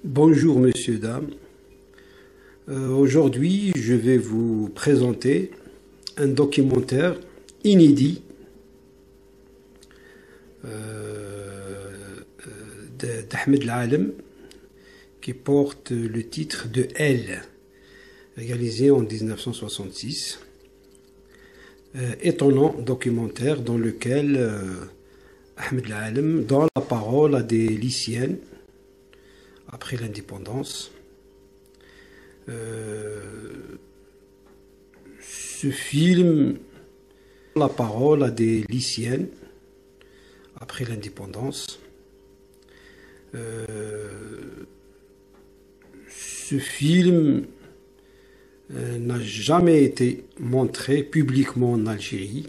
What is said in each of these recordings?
Bonjour messieurs, dames. Aujourd'hui, je vais vous présenter un documentaire inédit d'Ahmed Lalem qui porte le titre de Elle, réalisé en 1966. Étonnant documentaire dans lequel Ahmed Lalem donne la parole à des lycéennes après l'indépendance. Ce film la parole à des lycéennes après l'indépendance. Ce film n'a jamais été montré publiquement en Algérie,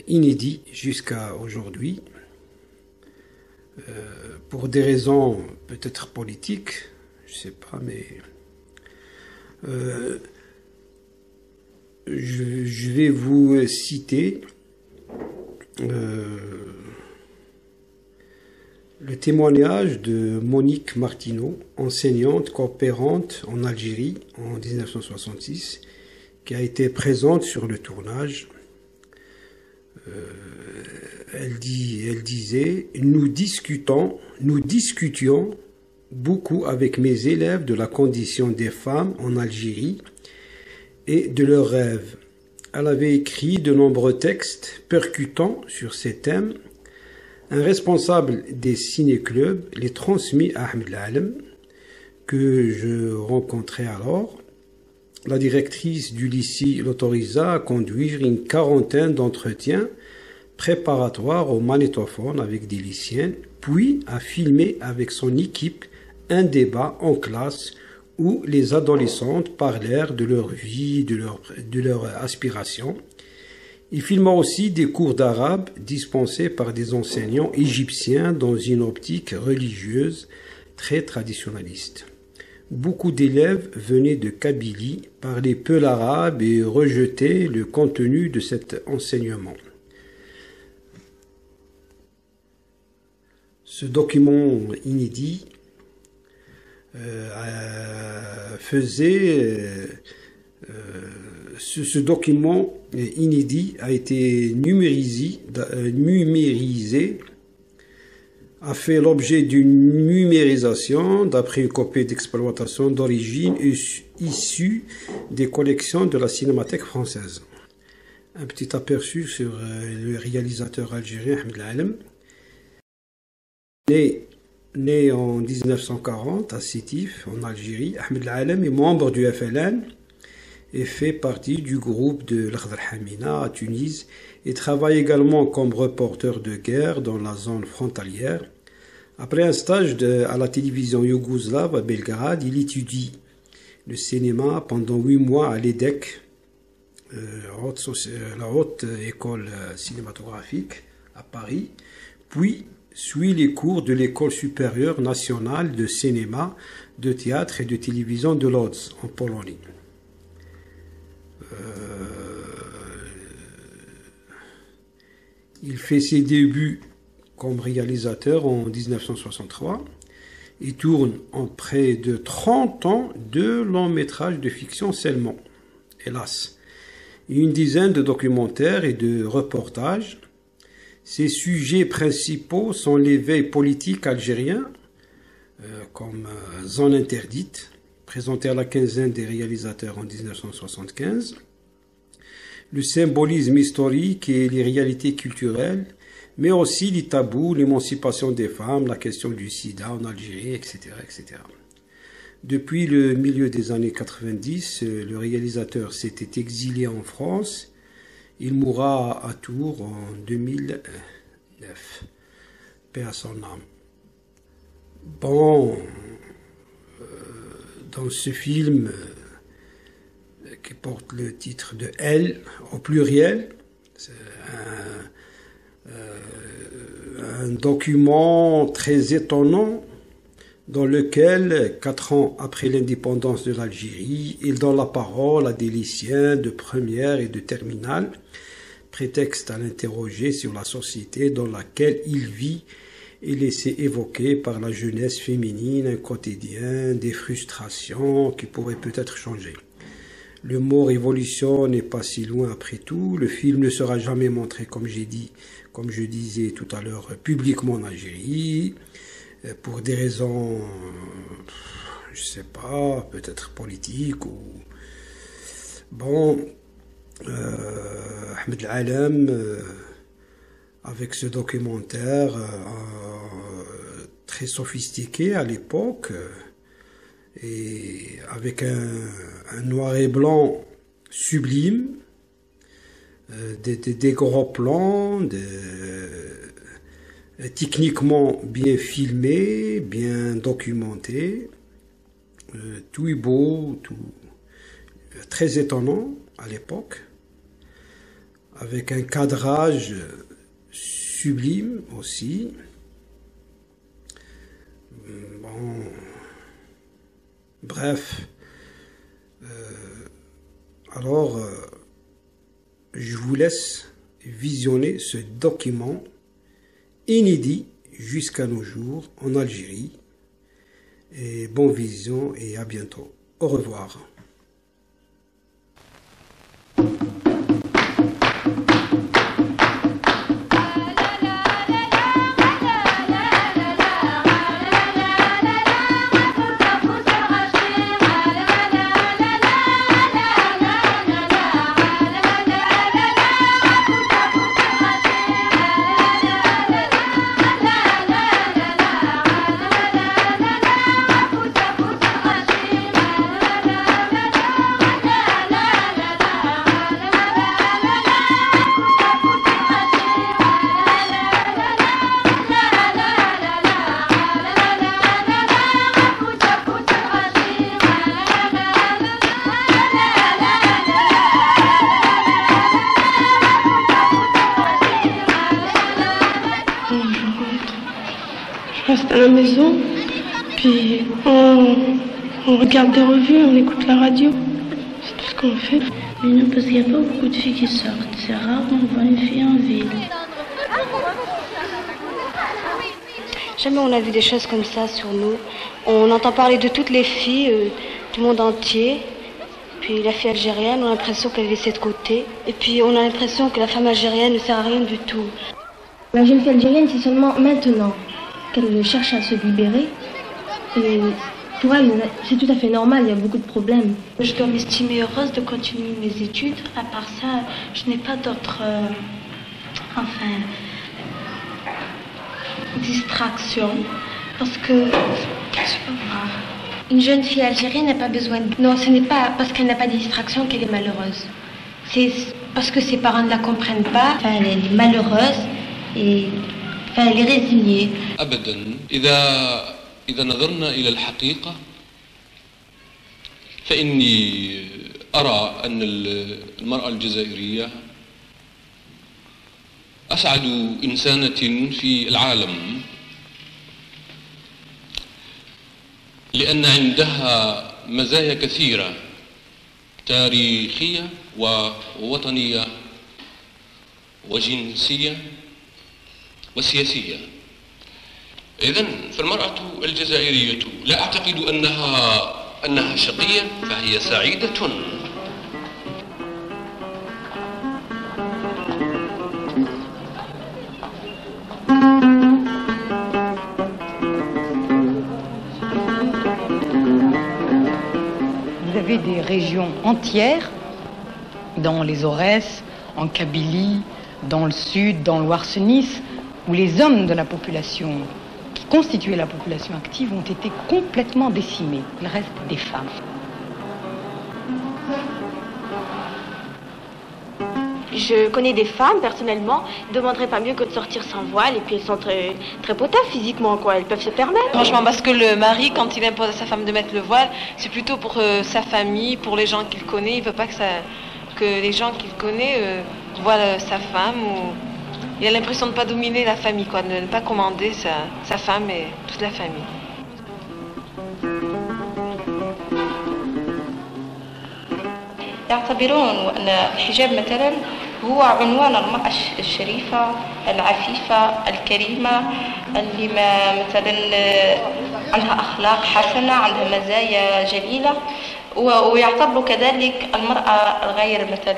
inédit jusqu'à aujourd'hui, pour des raisons peut-être politiques, je ne sais pas, mais je vais vous citer le témoignage de Monique Martineau, enseignante coopérante en Algérie en 1966, qui a été présente sur le tournage. Elle disait « Nous discutions beaucoup avec mes élèves de la condition des femmes en Algérie et de leurs rêves. » Elle avait écrit de nombreux textes percutants sur ces thèmes. Un responsable des ciné-clubs les transmit à Ahmed Lalem, que je rencontrais alors. La directrice du lycée l'autorisa à conduire une quarantaine d'entretiens préparatoires au magnétophone avec des lycéennes, puis à filmer avec son équipe un débat en classe où les adolescentes parlèrent de leur vie, de leur aspiration. Il filma aussi des cours d'arabe dispensés par des enseignants égyptiens dans une optique religieuse très traditionnaliste. Beaucoup d'élèves venaient de Kabylie, parlaient peu l'arabe et rejetaient le contenu de cet enseignement. Ce document inédit ce document inédit a été numérisé, a fait l'objet d'une numérisation d'après une copie d'exploitation d'origine issue des collections de la Cinémathèque française. Un petit aperçu sur le réalisateur algérien Ahmed Lalem. Né en 1940 à Sétif, en Algérie, Ahmed Lalem est membre du FLN et fait partie du groupe de l'Akhdar Hamina à Tunis et travaille également comme reporter de guerre dans la zone frontalière. Après un stage à la télévision yougoslave à Belgrade, il étudie le cinéma pendant 8 mois à l'EDEC, la haute école cinématographique à Paris, puis suit les cours de l'École supérieure nationale de cinéma, de théâtre et de télévision de Lodz, en Pologne. Il fait ses débuts comme réalisateur en 1963 et tourne en près de 30 ans 2 longs métrages de fiction seulement, hélas, et une dizaine de documentaires et de reportages. Ses sujets principaux sont l'éveil politique algérien, comme Zone interdite, présenté à la quinzaine des réalisateurs en 1975, le symbolisme historique et les réalités culturelles, mais aussi les tabous, l'émancipation des femmes, la question du sida en Algérie, etc., etc. Depuis le milieu des années 90, le réalisateur s'était exilé en France. Il mourra à Tours en 2009. Paix à son âme. Bon, dans ce film qui porte le titre de Elle, au pluriel, c'est un document très étonnant dans lequel, 4 ans après l'indépendance de l'Algérie, il donne la parole à des lycéens de première et de terminale, prétexte à l'interroger sur la société dans laquelle il vit et laisser évoquer par la jeunesse féminine un quotidien, des frustrations qui pourraient peut-être changer. Le mot révolution n'est pas si loin après tout. Le film ne sera jamais montré, comme je disais tout à l'heure, publiquement en Algérie, pour des raisons, je sais pas, peut-être politiques ou... Bon, Ahmed Al-Alam, avec ce documentaire très sophistiqué à l'époque, et avec un noir et blanc sublime, des gros plans, techniquement bien filmé, bien documenté, tout est beau, tout très étonnant à l'époque, avec un cadrage sublime aussi. Bon, bref, alors je vous laisse visionner ce document inédit jusqu'à nos jours en Algérie. Et bonne vision et à bientôt. Au revoir. Je reste à la maison, puis on regarde des revues, on écoute la radio. C'est tout ce qu'on fait. Mais non, parce qu'il n'y a pas beaucoup de filles qui sortent. C'est rare qu'on voit une fille en ville. Jamais on a vu des choses comme ça sur nous. On entend parler de toutes les filles du monde entier. Puis la fille algérienne, on a l'impression qu'elle est laissée de côté. Et puis on a l'impression que la femme algérienne ne sert à rien du tout. La jeune fille algérienne, c'est seulement maintenant qu'elle cherche à se libérer. Et pour elle, c'est tout à fait normal, il y a beaucoup de problèmes. Je dois m'estimer heureuse de continuer mes études. À part ça, je n'ai pas d'autres... distractions. Parce que... c'est pas grave. Une jeune fille algérienne n'a pas besoin de... Non, ce n'est pas parce qu'elle n'a pas de distraction qu'elle est malheureuse. C'est parce que ses parents ne la comprennent pas. Enfin, elle est malheureuse et... Enfin, elle est résignée. أبداً. إذا نظرنا إلى الحقيقة فإني أرى أن المرأة الجزائرية أسعد إنسانة في العالم، لأن عندها مزايا كثيرة تاريخية ووطنية وجنسية وسياسية. إذن فالمرأة الجزائرية لا أعتقد أنها شقية، فهي سعيدة. Vous avez des régions entières, dans les Aurès, en Kabylie, dans le sud, dans l'Ouarsenis, où les hommes de la population qui constituaient la population active ont été complètement décimés. Il reste des femmes. Je connais des femmes, personnellement, ne demanderaient pas mieux que de sortir sans voile, et puis elles sont très, très potentes physiquement, quoi. Elles peuvent se permettre. Franchement, parce que le mari, quand il impose à sa femme de mettre le voile, c'est plutôt pour sa famille, pour les gens qu'il connaît. Il ne veut pas que les gens qu'il connaît voient sa femme. Il a l'impression de ne pas dominer la famille, quoi, de ne pas commander sa femme et toute la famille. يعتبرون أن الحجاب مثلا هو عنوان المرأة الشريفة العفيفة الكريمة اللي ما مثلا عندها أخلاق حسنة عندها مزايا جليلة ويعتبر كذلك المرأة الغير مثلا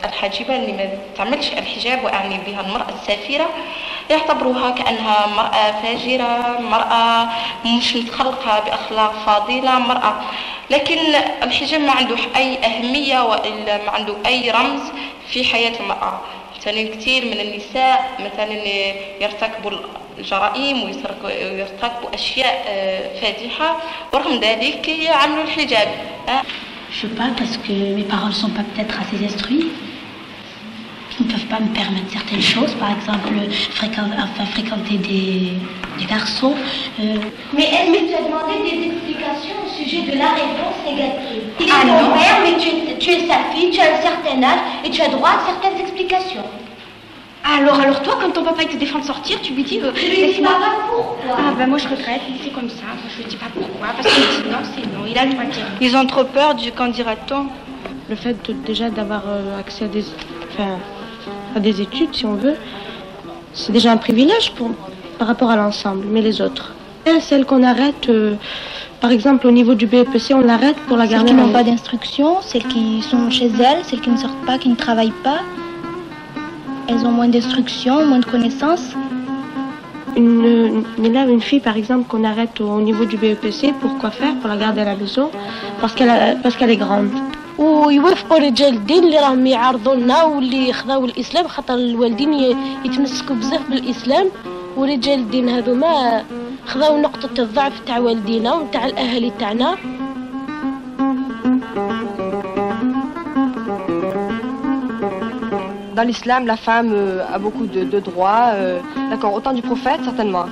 الحاجبة اللي ما تعملش الحجاب وأعني بها المرأة السافرة يعتبروها كأنها مرأة فاجرة مرأة مش متخلقة بأخلاق فاضلة مرأة لكن الحجاب ما عنده أي أهمية وإلا ما عنده أي رمز في حياة المرأة مثلا كثير من النساء مثلا يرتكبوا الجرائم ويرتكبوا أشياء فادحة ورغم ذلك يعملوا الحجاب. Je sais pas parce que mes parents ne sont pas peut-être assez instruits, qui ne peuvent pas me permettre certaines choses, par exemple fréquenter des garçons. Mais tu as demandé des explications au sujet de la réponse négative. Il est ton père, mais tu es sa fille, tu as un certain âge et tu as droit à certaines explications. Alors toi, quand ton papa il te défend de sortir, tu lui dis... Je lui dis pas pourquoi. Ah ben moi je regrette, c'est comme ça, je lui dis pas pourquoi, parce qu'il dit non, c'est non, il a le droit de dire. Ils ont trop peur du qu'en dira-t-on. Le fait déjà d'avoir accès à des études, si on veut, c'est déjà un privilège par rapport à l'ensemble, mais les autres. Celles qu'on arrête, par exemple au niveau du BEPC, on l'arrête pour la garder. Celles qui n'ont pas d'instruction, celles qui sont chez elles, celles qui ne sortent pas, qui ne travaillent pas. Elles ont moins d'instruction, moins de connaissances. Une fille, par exemple, qu'on arrête au niveau du BEPC, pourquoi faire? Pour la garder à la maison, parce qu'elle est grande. ويوافقوا رجال الدين اللي راهم يعارضوا لنا واللي خذاو الاسلام خاطر الوالدين يتمسكوا بزاف بالاسلام ورجال الدين هذوما خذاو نقطة الضعف تاع والدينا وتاع الاهالي تاعنا. Dans l'islam, la femme a beaucoup de droits. D'accord, autant du prophète, certainement.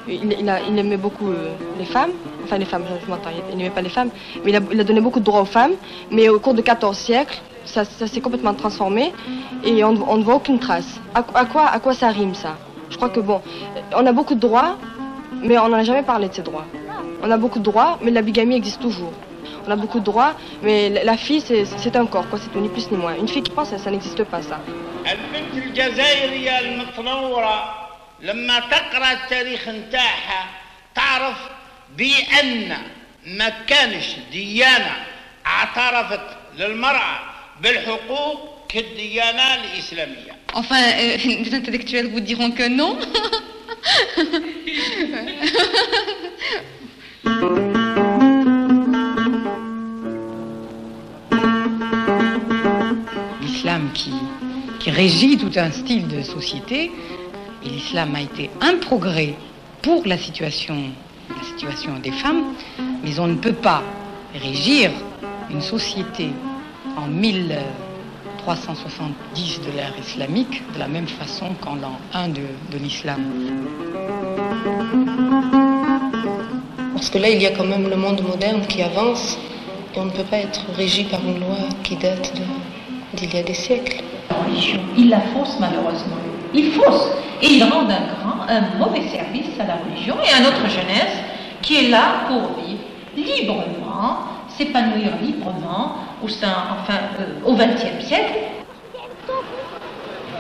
Il aimait beaucoup les femmes. Enfin, les femmes, je m'entends, il n'aimait pas les femmes. Mais il a donné beaucoup de droits aux femmes. Mais au cours de 14 siècles, ça s'est complètement transformé. Et on ne voit aucune trace. À quoi ça rime, ça? Je crois que, bon, on a beaucoup de droits, mais on n'en a jamais parlé de ces droits. On a beaucoup de droits, mais la bigamie existe toujours. On a beaucoup de droits, mais la fille, c'est un corps, quoi, c'est ni plus ni moins. Une fille qui pense, ça n'existe pas, ça. البنت الجزائرية المتنورة لما تقرأ التاريخ نتاعها تعرف بأن ما كانش ديانة اعترفت للمرأة بالحقوق كالديانة الإسلامية. Enfin, les intellectuels vous diront que non. L'islam qui régit tout un style de société, et l'islam a été un progrès pour la situation des femmes, mais on ne peut pas régir une société en 1370 de l'ère islamique de la même façon qu'en l'an 1 de l'islam. Parce que là, il y a quand même le monde moderne qui avance et on ne peut pas être régi par une loi qui date d'il y a des siècles. La religion, ils la faussent malheureusement. Ils faussent et ils rendent un mauvais service à la religion et à notre jeunesse qui est là pour vivre librement, s'épanouir librement au XXe siècle.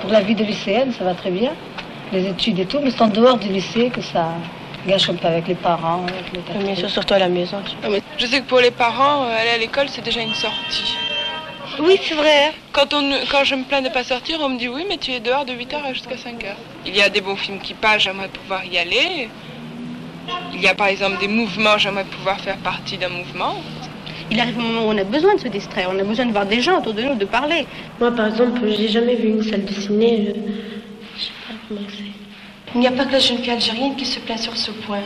Pour la vie de lycéenne, ça va très bien. Les études et tout, mais c'est en dehors du lycée que ça gâche un peu avec les parents. Bien sûr, surtout à la maison. Je sais que pour les parents, aller à l'école, c'est déjà une sortie. Oui, c'est vrai. Quand je me plains de ne pas sortir, on me dit oui, mais tu es dehors de 8h jusqu'à 5h. Il y a des bons films qui passent, j'aimerais pouvoir y aller. Il y a par exemple des mouvements, j'aimerais pouvoir faire partie d'un mouvement. Il arrive un moment où on a besoin de se distraire, on a besoin de voir des gens autour de nous, de parler. Moi, par exemple, j'ai jamais vu une salle de ciné. Je sais pas comment c'est. Il n'y a pas que la jeune fille algérienne qui se plaint sur ce point.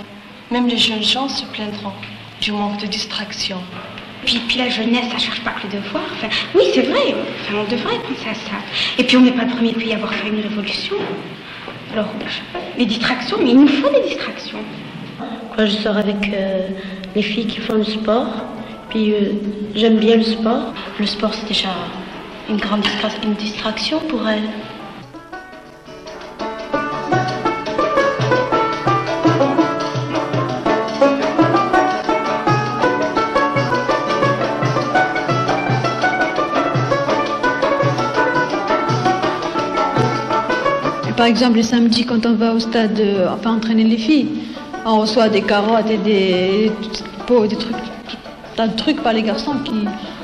Même les jeunes gens se plaindront du manque de distraction. Puis la jeunesse, ça ne cherche pas que le devoir. Enfin, oui, c'est vrai, on devrait penser à ça. Et puis on n'est pas le premier pays à avoir fait une révolution. Alors, les distractions, mais il nous faut des distractions. Quand je sors avec les filles qui font du sport, puis j'aime bien le sport. Le sport, c'est déjà une grande distraction pour elles. par exemple, les samedis, quand on va au stade, enfin entraîner les filles, on reçoit des carottes et des trucs, tas de trucs par les garçons qui,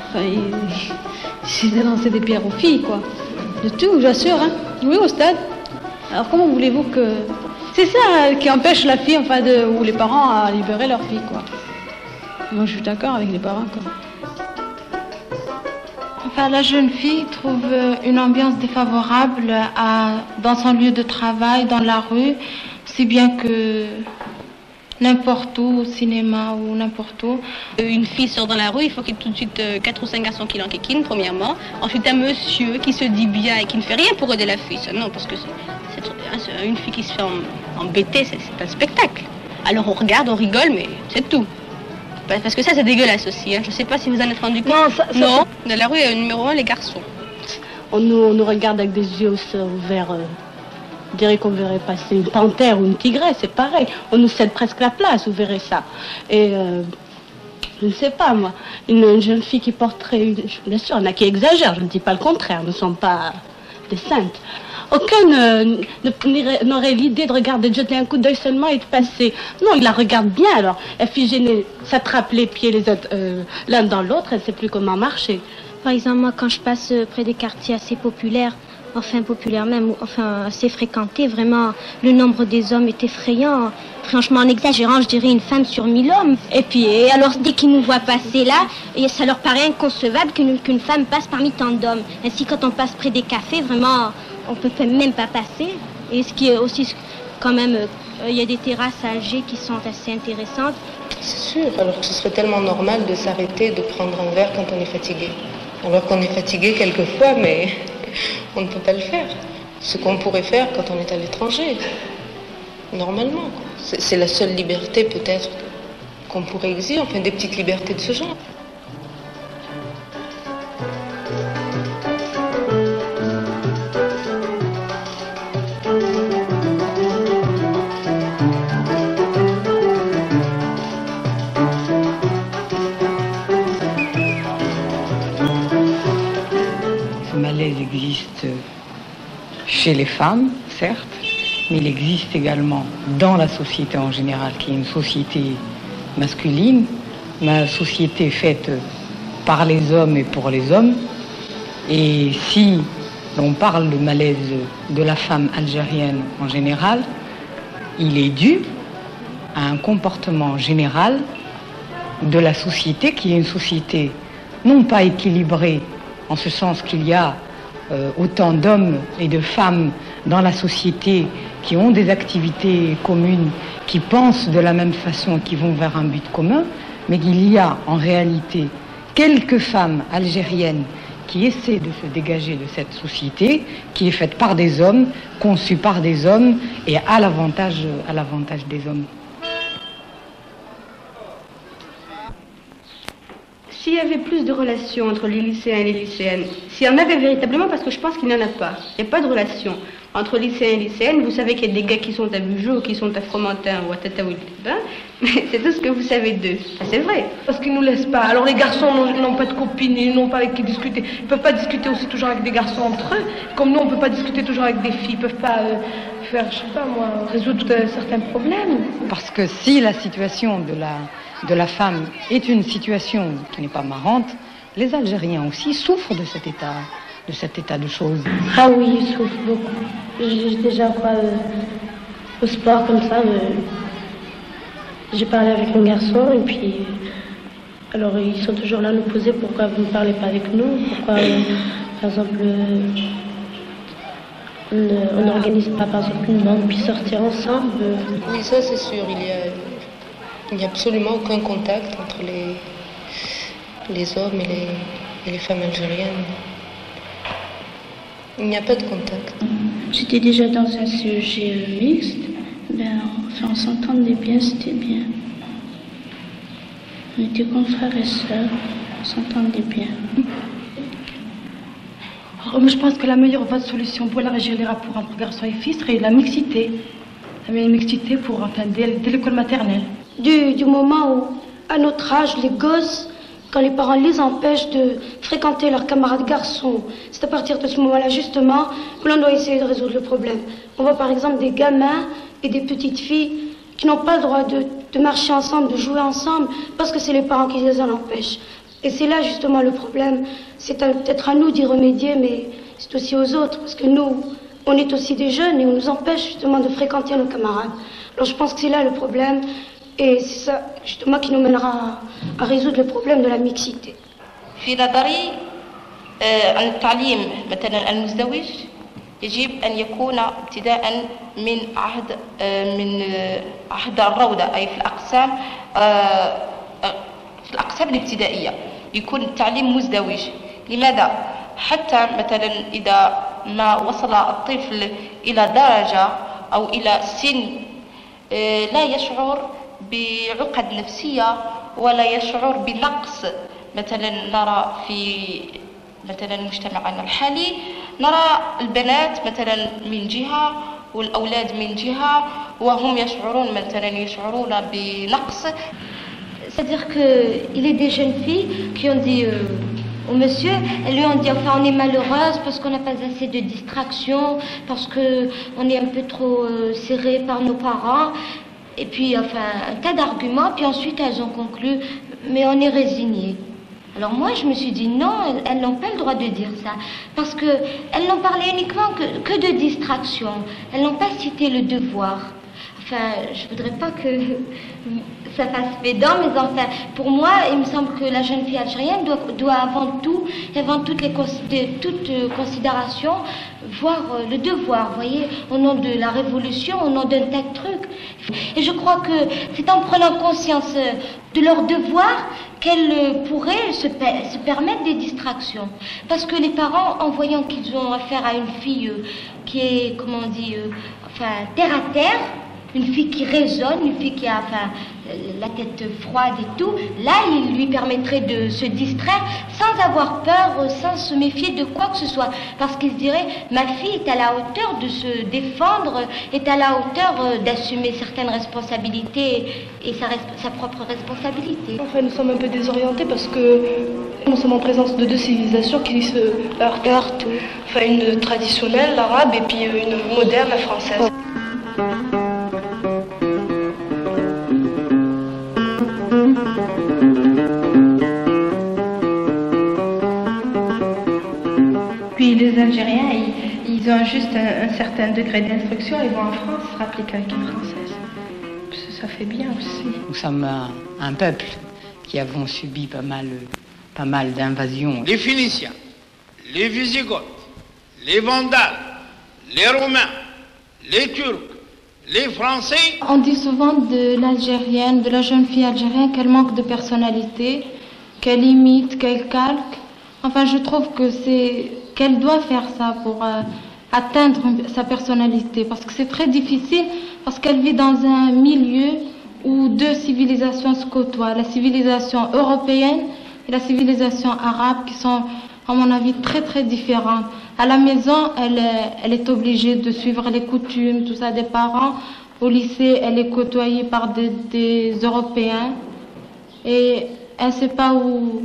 enfin, ils lançaient des pierres aux filles, quoi. De tout, j'assure, hein. Oui, au stade. Alors comment voulez-vous que... C'est ça qui empêche la fille, enfin, ou les parents à libérer leur fille, quoi. Moi, je suis d'accord avec les parents, quoi. Enfin, la jeune fille trouve une ambiance défavorable dans son lieu de travail, dans la rue, si bien que n'importe où, au cinéma ou n'importe où. Une fille sort dans la rue, il faut qu'il y ait tout de suite 4 ou 5 garçons qui l'enquiquinent, premièrement. Ensuite, un monsieur qui se dit bien et qui ne fait rien pour aider la fille. Ça, non, parce que c'est une fille qui se fait embêter, c'est un spectacle. Alors on regarde, on rigole, mais c'est tout. Parce que ça, c'est dégueulasse aussi. Hein. Je ne sais pas si vous en êtes rendu compte. Non, dans la rue, numéro 1, les garçons. On nous regarde avec des yeux ouverts. On dirait qu'on verrait passer une panthère ou une tigresse, c'est pareil. On nous cède presque la place, vous verrez ça. Et je ne sais pas, moi, une jeune fille qui porterait... Bien sûr, il y en a qui exagèrent, je ne dis pas le contraire, nous ne sommes pas des saintes. Aucun n'aurait l'idée de regarder, de jeter un coup d'œil seulement et de passer. Non, il la regarde bien, alors. Elle fait gêner, s'attrape les pieds les autres, l'un dans l'autre, elle ne sait plus comment marcher. Par exemple, moi, quand je passe près des quartiers assez populaires, enfin populaires même, enfin assez fréquentés, vraiment, le nombre des hommes est effrayant. Franchement, en exagérant, je dirais une femme sur 1000 hommes. Et puis, alors, dès qu'ils nous voient passer là, et ça leur paraît inconcevable qu'une femme passe parmi tant d'hommes. Ainsi, quand on passe près des cafés, vraiment... on ne peut même pas passer. Et ce qui est aussi, quand même, il y a des terrasses à Alger qui sont assez intéressantes. C'est sûr, alors que ce serait tellement normal de s'arrêter, de prendre un verre quand on est fatigué. Alors qu'on est fatigué quelquefois, mais on ne peut pas le faire. Ce qu'on pourrait faire quand on est à l'étranger, normalement. C'est la seule liberté peut-être qu'on pourrait exiger, enfin des petites libertés de ce genre. Existe chez les femmes, certes, mais il existe également dans la société en général, qui est une société masculine, une société faite par les hommes et pour les hommes. Et si l'on parle du malaise de la femme algérienne en général, il est dû à un comportement général de la société, qui est une société non pas équilibrée, en ce sens qu'il y a autant d'hommes et de femmes dans la société qui ont des activités communes, qui pensent de la même façon, qui vont vers un but commun, mais qu'il y a en réalité quelques femmes algériennes qui essaient de se dégager de cette société, qui est faite par des hommes, conçue par des hommes et à l'avantage des hommes. S'il y avait plus de relations entre les lycéens et les lycéennes, s'il y en avait véritablement, parce que je pense qu'il n'y en a pas, il n'y a pas de relation entre lycéens et lycéennes, vous savez qu'il y a des gars qui sont à Bugeaud, qui sont à Fromentin ou à Tataouine, mais c'est tout ce que vous savez d'eux. C'est vrai. Parce qu'ils ne nous laissent pas. Alors les garçons n'ont pas de copines, ils n'ont pas avec qui discuter. Ils ne peuvent pas discuter aussi toujours avec des garçons entre eux. Comme nous, on ne peut pas discuter toujours avec des filles. Ils ne peuvent pas faire, je sais pas moi, résoudre certains problèmes. Parce que si la situation de la femme est une situation qui n'est pas marrante, les Algériens aussi souffrent de cet état de choses. Ah oui, ils souffrent beaucoup. J'ai déjà pas au sport comme ça, j'ai parlé avec un garçon et puis alors ils sont toujours là à nous poser pourquoi vous ne parlez pas avec nous, pourquoi par exemple on n'organise pas par exemple une bande puis sortir ensemble. Oui, ça c'est sûr, il n'y a absolument aucun contact entre les hommes et les femmes algériennes. Il n'y a pas de contact. J'étais déjà dans un sujet mixte. On s'entendait bien, c'était bien. On était comme frères et sœurs, on s'entendait bien. Je pense que la meilleure solution pour élargir les rapports entre garçons et filles serait la mixité. La mixité dès l'école maternelle. Du moment où, à notre âge, les gosses, quand les parents les empêchent de fréquenter leurs camarades garçons. C'est à partir de ce moment-là, justement, que l'on doit essayer de résoudre le problème. On voit par exemple des gamins et des petites filles qui n'ont pas le droit de marcher ensemble, de jouer ensemble, parce que c'est les parents qui les en empêchent. Et c'est là justement le problème. C'est peut-être à nous d'y remédier, mais c'est aussi aux autres, parce que nous, on est aussi des jeunes et on nous empêche justement de fréquenter nos camarades. Alors je pense que c'est là le problème, et c'est ça justement qui nous mènera à résoudre le problème de la mixité. في نظري التعليم مثلا المزدوج يجب أن يكون ابتداء من عهد الروضة، أي في الأقسام الابتدائية يكون التعليم مزدوج. لماذا؟ حتى مثلا إذا ما وصل الطفل إلى درجة أو إلى سن لا يشعر بعقد نفسية ولا يشعر بنقص. مثلا نرى في مثلا مجتمعنا الحالي نرى البنات مثلا من جهة والأولاد من جهة وهم يشعرون بنقص. C'est-à-dire qu'il est des jeunes filles qui ont dit au monsieur, elles lui ont dit enfin on est malheureuse parce qu'on n'a pas assez de distraction, parce qu'on est un peu trop serré par nos parents, et puis enfin un tas d'arguments, puis ensuite elles ont conclu mais on est résigné. Alors moi je me suis dit non, elles n'ont pas le droit de dire ça, parce qu'elles n'ont parlé uniquement que de distraction, elles n'ont pas cité le devoir. Enfin, je voudrais pas que ça fasse pédant, mais enfin, pour moi, il me semble que la jeune fille algérienne doit avant toute considération, voir le devoir, vous voyez, au nom de la révolution, au nom d'un tas de trucs. Et je crois que c'est en prenant conscience de leur devoir qu'elles pourraient se permettre des distractions. Parce que les parents, en voyant qu'ils ont affaire à une fille qui est, comment on dit, terre à terre, une fille qui raisonne, une fille qui a la tête froide et tout, là, il lui permettrait de se distraire sans avoir peur, sans se méfier de quoi que ce soit. Parce qu'il se dirait, ma fille est à la hauteur de se défendre, est à la hauteur d'assumer certaines responsabilités et sa propre responsabilité. Enfin, nous sommes un peu désorientés parce que nous sommes en présence de deux civilisations qui se heurtent. Enfin, une traditionnelle, l'arabe, et puis une moderne, la française. Puis les Algériens, ils ont juste un certain degré d'instruction, ils vont en France se rappliquer avec une Française. Ça fait bien aussi. Nous sommes un peuple qui avons subi pas mal d'invasions. Les Phéniciens, les Visigoths, les Vandales, les Romains, les Turcs, les Français. On dit souvent de l'Algérienne, de la jeune fille algérienne, qu'elle manque de personnalité, qu'elle imite, qu'elle calque. Enfin, je trouve qu'elle doit faire ça pour atteindre sa personnalité, parce que c'est très difficile, parce qu'elle vit dans un milieu où deux civilisations se côtoient, la civilisation européenne et la civilisation arabe, qui sont, à mon avis, très très différentes. À la maison, elle est obligée de suivre les coutumes, tout ça, des parents. Au lycée, elle est côtoyée par des Européens et elle ne sait pas où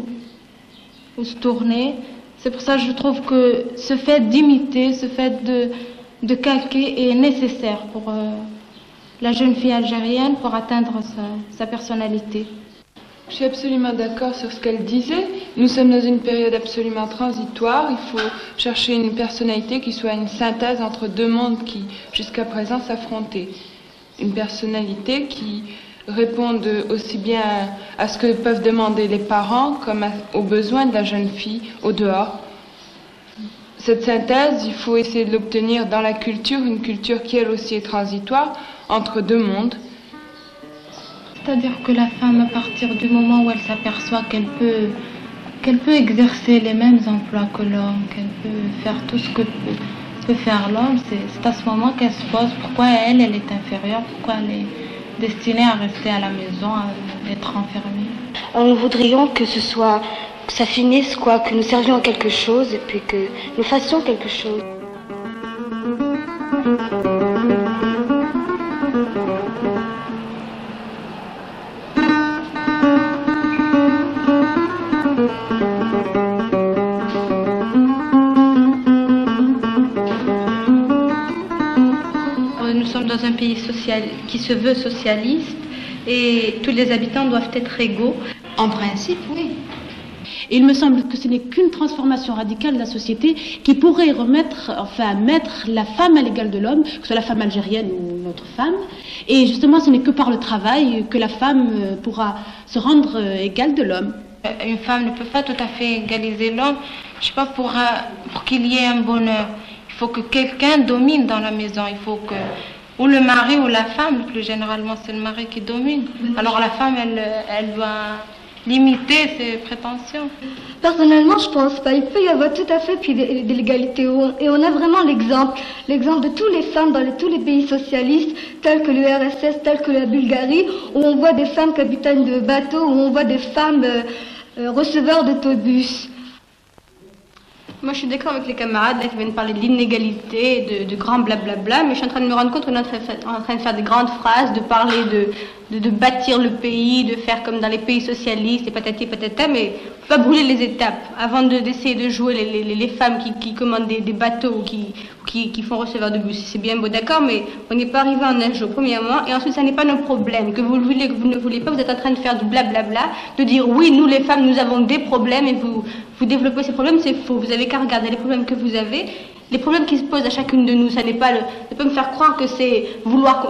se tourner. C'est pour ça que je trouve que ce fait d'imiter, ce fait de calquer est nécessaire pour la jeune fille algérienne pour atteindre sa personnalité. Je suis absolument d'accord sur ce qu'elle disait. Nous sommes dans une période absolument transitoire. Il faut chercher une personnalité qui soit une synthèse entre deux mondes qui, jusqu'à présent, s'affrontaient. Une personnalité qui réponde aussi bien à ce que peuvent demander les parents comme aux besoins de la jeune fille au dehors. Cette synthèse, il faut essayer de l'obtenir dans la culture, une culture qui elle aussi est transitoire entre deux mondes. C'est-à-dire que la femme, à partir du moment où elle s'aperçoit qu'elle peut exercer les mêmes emplois que l'homme, qu'elle peut faire tout ce que peut faire l'homme, c'est à ce moment qu'elle se pose pourquoi elle est inférieure, pourquoi elle est destinée à rester à la maison, à être enfermée. Alors nous voudrions que ça finisse, quoi, que nous servions à quelque chose et puis que nous fassions quelque chose. qui se veut socialiste et tous les habitants doivent être égaux. En principe, oui. Et il me semble que ce n'est qu'une transformation radicale de la société qui pourrait mettre la femme à l'égal de l'homme, que ce soit la femme algérienne ou une autre femme. Et justement, ce n'est que par le travail que la femme pourra se rendre égale de l'homme. Une femme ne peut pas tout à fait égaliser l'homme. Je sais pas, pour qu'il y ait un bonheur, il faut que quelqu'un domine dans la maison. Il faut que, ou le mari ou la femme, plus généralement c'est le mari qui domine. Alors la femme, elle doit limiter ses prétentions. Personnellement, je pense pas. Il peut y avoir tout à fait de l'égalité. Et on a vraiment l'exemple de toutes les femmes dans tous les pays socialistes, tels que le RSS, tels que la Bulgarie, où on voit des femmes capitaines de bateaux, où on voit des femmes receveurs d'autobus. Moi, je suis d'accord avec les camarades là, qui viennent parler de l'inégalité, de grands blablabla, mais je suis en train de me rendre compte qu'on est en train de faire des grandes phrases, de parler de bâtir le pays, de faire comme dans les pays socialistes, et patati patata, mais on ne peut pas brûler les étapes. Avant d'essayer de jouer les femmes qui commandent des bateaux ou qui font receveur de bus, c'est bien beau, d'accord, mais on n'est pas arrivé en un jour, premièrement, et ensuite, ça n'est pas nos problèmes. Que vous le voulez, que vous ne voulez pas, vous êtes en train de faire du blablabla, de dire oui, nous les femmes, nous avons des problèmes, et vous développez ces problèmes, c'est faux. Vous avez qu'à regarder les problèmes que vous avez. Les problèmes qui se posent à chacune de nous, ça n'est pas ne pas me faire croire que c'est vouloir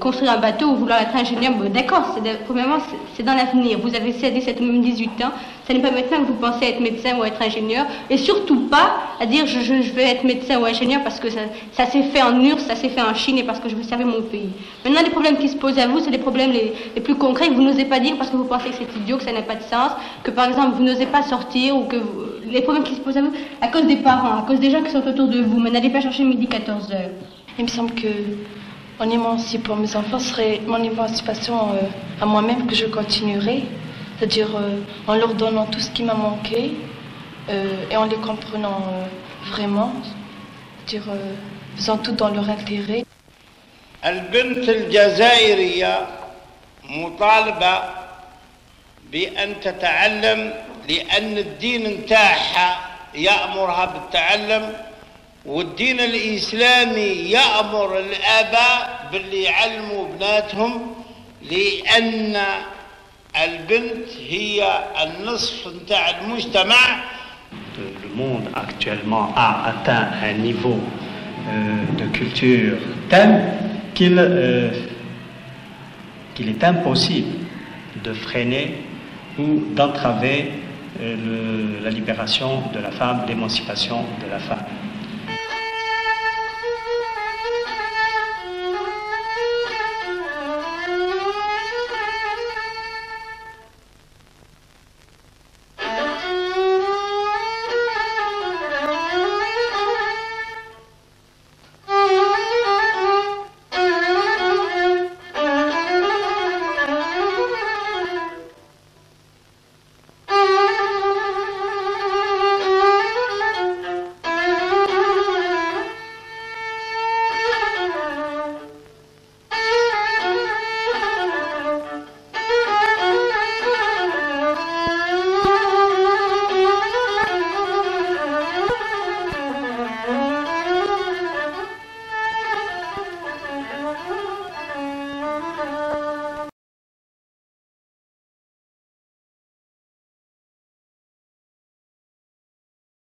construire un bateau ou vouloir être ingénieur. Bon, d'accord, premièrement, c'est dans l'avenir. Vous avez 16, 17 ou même 18 ans. Ça n'est pas maintenant que vous pensez être médecin ou être ingénieur. Et surtout pas à dire je vais être médecin ou ingénieur parce que ça s'est fait en URSS, ça s'est fait en Chine et parce que je veux servir mon pays. Maintenant, les problèmes qui se posent à vous, c'est les problèmes les plus concrets que vous n'osez pas dire parce que vous pensez que c'est idiot, que ça n'a pas de sens, que par exemple vous n'osez pas sortir ou que les problèmes qui se posent à vous à cause des parents, à cause des gens qui sont autour de vous, mais n'allez pas chercher midi 14h. Il me semble que mon émancipation pour mes enfants serait mon émancipation à moi-même que je continuerai, c'est-à-dire en leur donnant tout ce qui m'a manqué et en les comprenant vraiment, c'est-à-dire faisant tout dans leur intérêt. البنت الجزائرية مطالبة بأن تتعلم لأن الدين نتاعها يأمرها بالتعلم والدين الإسلامي يأمر الآباء باللي يعلموا بناتهم لأن البنت هي النصف نتاع المجتمع. Le monde actuellement a atteint un niveau de culture tel qu'il est impossible de freiner ou d'entraver la libération de la femme, l'émancipation de la femme.